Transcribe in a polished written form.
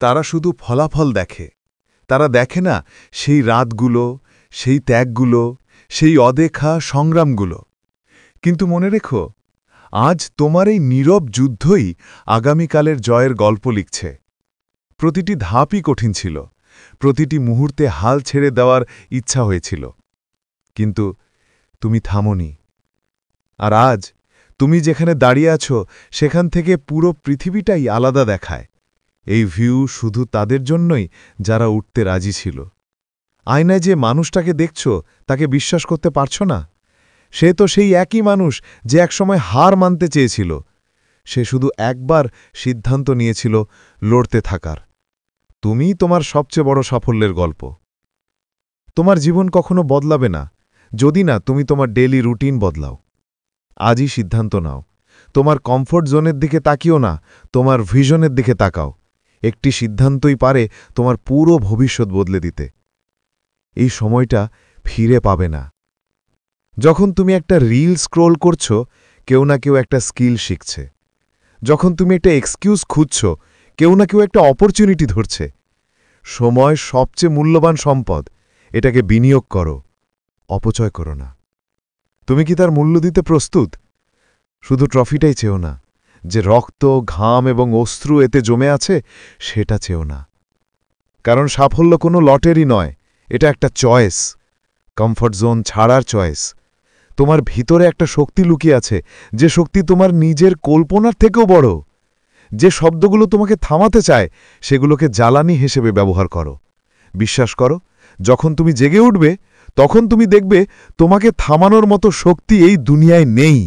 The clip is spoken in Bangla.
তারা শুধু ফলাফল দেখে। তারা দেখে না সেই রাতগুলো, সেই ত্যাগগুলো, সেই অদেখা সংগ্রামগুলো। কিন্তু মনে রেখো, আজ তোমার এই নীরব যুদ্ধই আগামীকালের জয়ের গল্প লিখছে। প্রতিটি ধাপই কঠিন ছিল, প্রতিটি মুহূর্তে হাল ছেড়ে দেওয়ার ইচ্ছা হয়েছিল, কিন্তু তুমি থামোনি। আর আজ তুমি যেখানে দাঁড়িয়ে আছো সেখান থেকে পুরো পৃথিবীটাই আলাদা দেখায়। এই ভিউ শুধু তাদের জন্যই যারা উঠতে রাজি ছিল। আয়নায় যে মানুষটাকে দেখছ তাকে বিশ্বাস করতে পারছো না? সে তো সেই একই মানুষ যে একসময় হার মানতে চেয়েছিল। সে শুধু একবার সিদ্ধান্ত নিয়েছিল লড়তে থাকার। তুমিই তোমার সবচেয়ে বড় সাফল্যের গল্প। তোমার জীবন কখনো বদলাবে না যদি না তুমি তোমার ডেইলি রুটিন বদলাও। আজই সিদ্ধান্ত নাও, তোমার কমফোর্ট জোনের দিকে তাকিও না, তোমার ভিশনের দিকে তাকাও। একটি সিদ্ধান্তই পারে তোমার পুরো ভবিষ্যৎ বদলে দিতে। এই সময়টা ফিরে পাবে না। যখন তুমি একটা রিল স্ক্রোল করছো, কেউ না কেউ একটা স্কিল শিখছে। যখন তুমি একটা এক্সকিউজ খুঁজছ, কেউ না কেউ একটা অপরচুনিটি ধরছে। সময় সবচেয়ে মূল্যবান সম্পদ, এটাকে বিনিয়োগ করো, অপচয় করো না। তুমি কি তার মূল্য দিতে প্রস্তুত? শুধু ট্রফিটাই চেও না, যে রক্ত, ঘাম এবং অশ্রু এতে জমে আছে সেটা চেও না। কারণ সাফল্য কোনো লটারি নয়, এটা একটা চয়েস, কমফর্ট জোন ছাড়ার চয়েস। তোমার ভিতরে একটা শক্তি লুকিয়ে আছে, যে শক্তি তোমার নিজের কল্পনার থেকেও বড়। যে শব্দগুলো তোমাকে থামাতে চায় সেগুলোকে জ্বালানি হিসেবে ব্যবহার করো। বিশ্বাস করো, যখন তুমি জেগে উঠবে তখন তুমি দেখবে তোমাকে থামানোর মতো শক্তি এই দুনিয়ায় নেই।